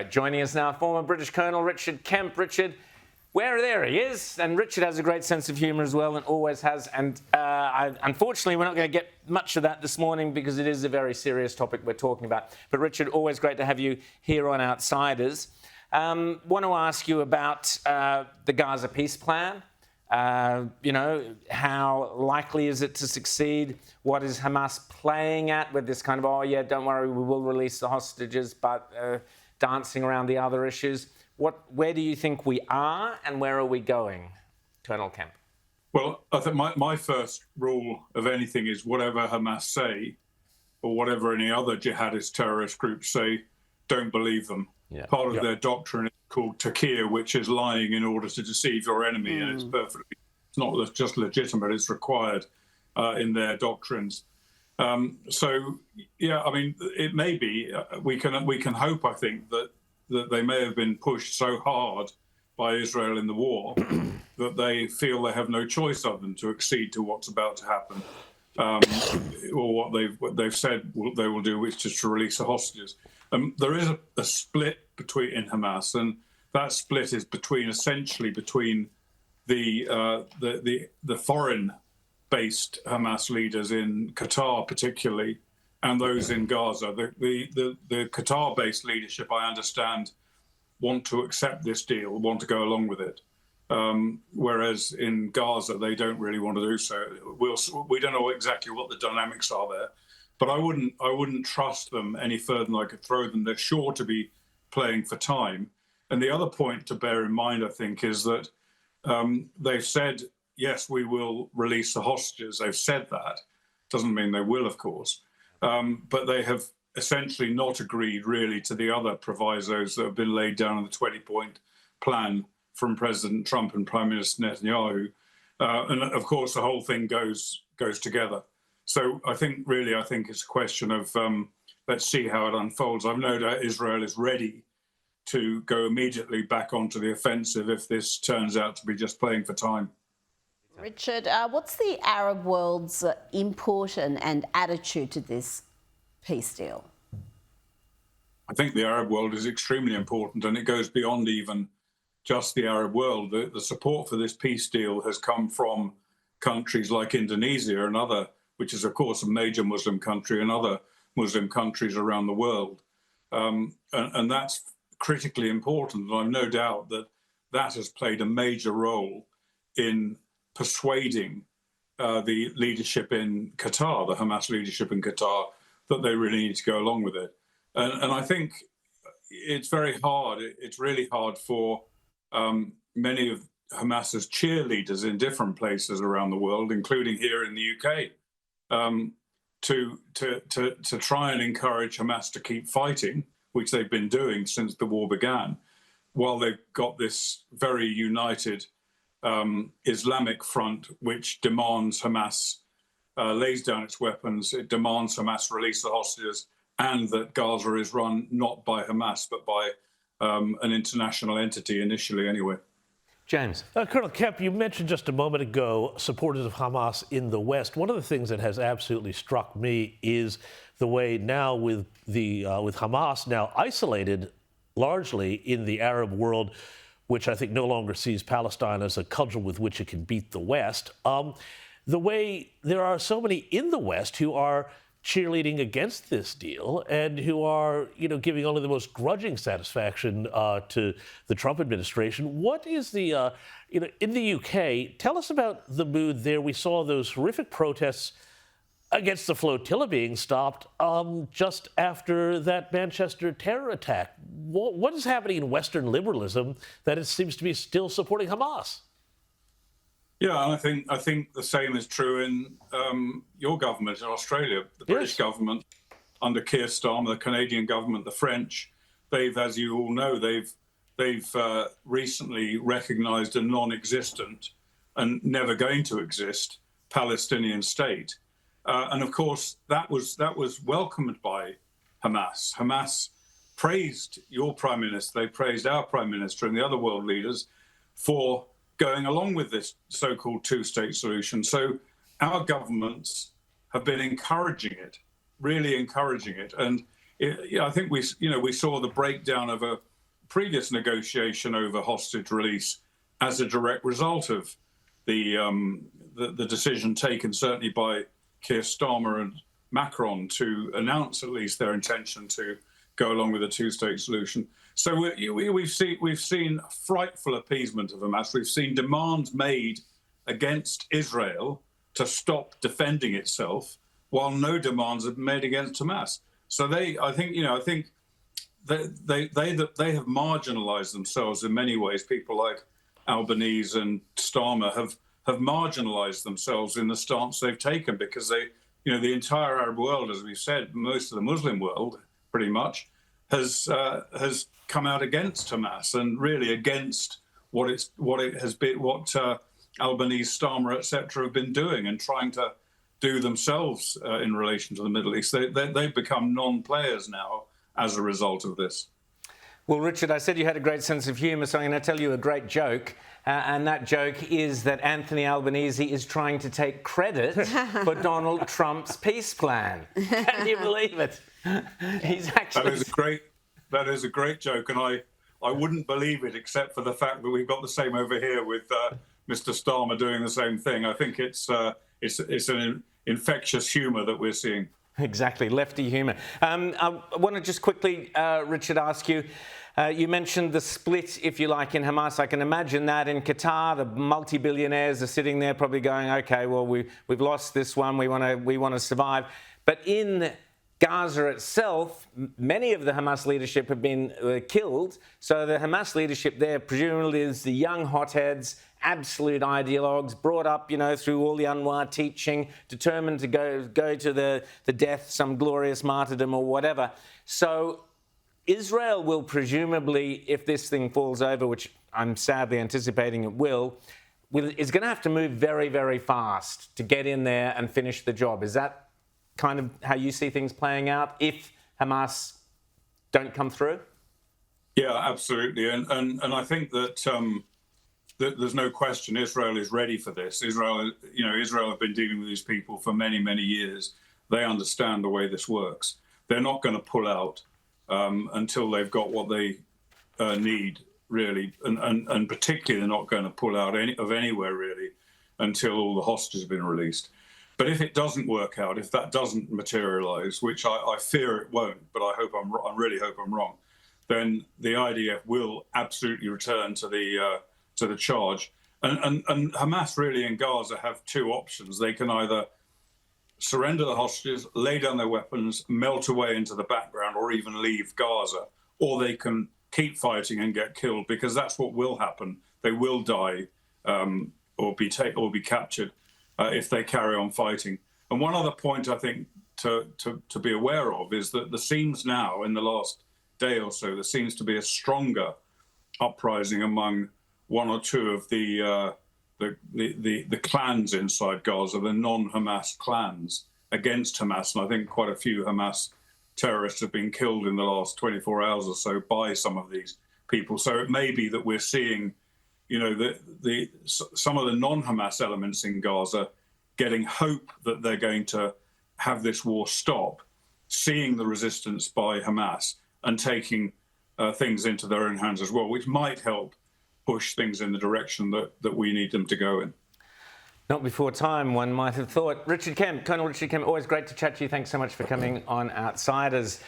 Great. Joining us now, former British Colonel Richard Kemp. Richard, there he is. And Richard has a great sense of humour as well, and always has. And unfortunately, we're not going to get much of that this morning because it is a very serious topic we're talking about. But Richard, always great to have you here on Outsiders. Want to ask you about the Gaza peace plan. How likely is it to succeed? What is Hamas playing at with this kind of, oh, yeah, don't worry, we will release the hostages, but dancing around the other issues? Where do you think we are and where are we going, Colonel Kemp? Well, I think my first rule of anything is whatever Hamas say or whatever any other jihadist terrorist groups say, don't believe them. Yeah. Part of their doctrine is called Taqiyah, which is lying in order to deceive your enemy, and it's not just legitimate, it's required in their doctrines. It may be, we can hope, I think, that they may have been pushed so hard by Israel in the war that they feel they have no choice other than to accede to what's about to happen, or what they've said they will do, which is to release the hostages. There is a split in Hamas, and that split is essentially between the foreign-based Hamas leaders in Qatar, particularly, and those in Gaza. The Qatar-based leadership, I understand, want to accept this deal, want to go along with it, whereas in Gaza they don't really want to do so. We don't know exactly what the dynamics are there, but I wouldn't trust them any further than I could throw them. They're sure to be playing for time. And the other point to bear in mind, I think, is that they've said, yes, we will release the hostages. They've said that. Doesn't mean they will, of course. But they have essentially not agreed really to the other provisos that have been laid down in the 20-point plan from President Trump and Prime Minister Netanyahu. And of course, the whole thing goes together. So I think it's a question of let's see how it unfolds. I've no doubt Israel is ready to go immediately back onto the offensive if this turns out to be just playing for time. Richard, what's the Arab world's input and attitude to this peace deal? I think the Arab world is extremely important, and it goes beyond even just the Arab world. The support for this peace deal has come from countries like Indonesia and other, which is, of course, a major Muslim country, and other Muslim countries around the world. And that's critically important. And I've no doubt that has played a major role in persuading the leadership in Qatar, the Hamas leadership in Qatar, that they really need to go along with it. And I think it's very hard. It's really hard for many of Hamas's cheerleaders in different places around the world, including here in the UK, to try and encourage Hamas to keep fighting, which they've been doing since the war began, while they've got this very united Islamic front, which demands Hamas lays down its weapons. It demands Hamas release the hostages, and that Gaza is run not by Hamas, but by an international entity initially anyway. James. Colonel Kemp, you mentioned just a moment ago supporters of Hamas in the West. One of the things that has absolutely struck me is the way now with Hamas now isolated largely in the Arab world, which I think no longer sees Palestine as a cudgel with which it can beat the West. The way there are so many in the West who are cheerleading against this deal and who are, giving only the most grudging satisfaction to the Trump administration. What is the, in the UK, tell us about the mood there. We saw those horrific protests against the flotilla being stopped just after that Manchester terror attack. What is happening in Western liberalism that it seems to be still supporting Hamas? Yeah, and I think the same is true in your government in Australia. The British government under Keir Starmer, the Canadian government, the French, they've, as you all know, they've recently recognised a non-existent and never going to exist Palestinian state, and of course that was welcomed by Hamas. Hamas praised your Prime Minister, they praised our Prime Minister and the other world leaders for going along with this so-called two-state solution. So our governments have been encouraging it, really encouraging it. And I think we saw the breakdown of previous negotiation over hostage release as a direct result of the decision taken certainly by Keir Starmer and Macron to announce at least their intention to go along with a two-state solution. So we've seen frightful appeasement of Hamas. We've seen demands made against Israel to stop defending itself, while no demands have been made against Hamas. So I think they have marginalised themselves in many ways. People like Albanese and Starmer have marginalised themselves in the stance they've taken, because the entire Arab world, as we've said, most of the Muslim world, pretty much, has come out against Hamas and really against what Albanese, Starmer, etc. have been doing and trying to do themselves in relation to the Middle East. They've become non-players now as a result of this. Well, Richard, I said you had a great sense of humour, so I'm going to tell you a great joke. And that joke is that Anthony Albanese is trying to take credit for Donald Trump's peace plan. Can you believe it? He's actually... That is a great joke, and I wouldn't believe it except for the fact that we've got the same over here with Mr. Starmer doing the same thing. I think it's an infectious humour that we're seeing. Exactly, lefty humour. I want to just quickly, Richard, ask you, you mentioned the split, if you like, in Hamas. I can imagine that in Qatar, the multi-billionaires are sitting there probably going, OK, well, we've lost this one, we want to survive. But in Gaza itself, many of the Hamas leadership have been killed. So the Hamas leadership there presumably is the young hotheads, absolute ideologues, brought up, through all the Anwar teaching, determined to go to the death, some glorious martyrdom or whatever. So Israel will presumably, if this thing falls over, which I'm sadly anticipating it is going to have to move very, very fast to get in there and finish the job. Is that kind of how you see things playing out if Hamas don't come through? Yeah, absolutely. And I think that there's no question Israel is ready for this. Israel have been dealing with these people for many, many years. They understand the way this works. They're not going to pull out until they've got what they need, really. And particularly they're not going to pull out anywhere, really, until all the hostages have been released. But if it doesn't work out, if that doesn't materialise, which I fear it won't, but I really hope I'm wrong, then the IDF will absolutely return to the charge. And Hamas really in Gaza have two options. They can either surrender the hostages, lay down their weapons, melt away into the background, or even leave Gaza, or they can keep fighting and get killed, because that's what will happen. They will die or be captured if they carry on fighting. And one other point I think to be aware of is that there seems now, in the last day or so, there seems to be a stronger uprising among one or two of the clans inside Gaza, the non-Hamas clans against Hamas. And I think quite a few Hamas terrorists have been killed in the last 24 hours or so by some of these people. So it may be that we're seeing, some of the non-Hamas elements in Gaza getting hope that they're going to have this war stop, seeing the resistance by Hamas and taking things into their own hands as well, which might help push things in the direction that we need them to go in. Not before time, one might have thought. Richard Kemp, Colonel Richard Kemp, always great to chat to you. Thanks so much for coming on Outsiders.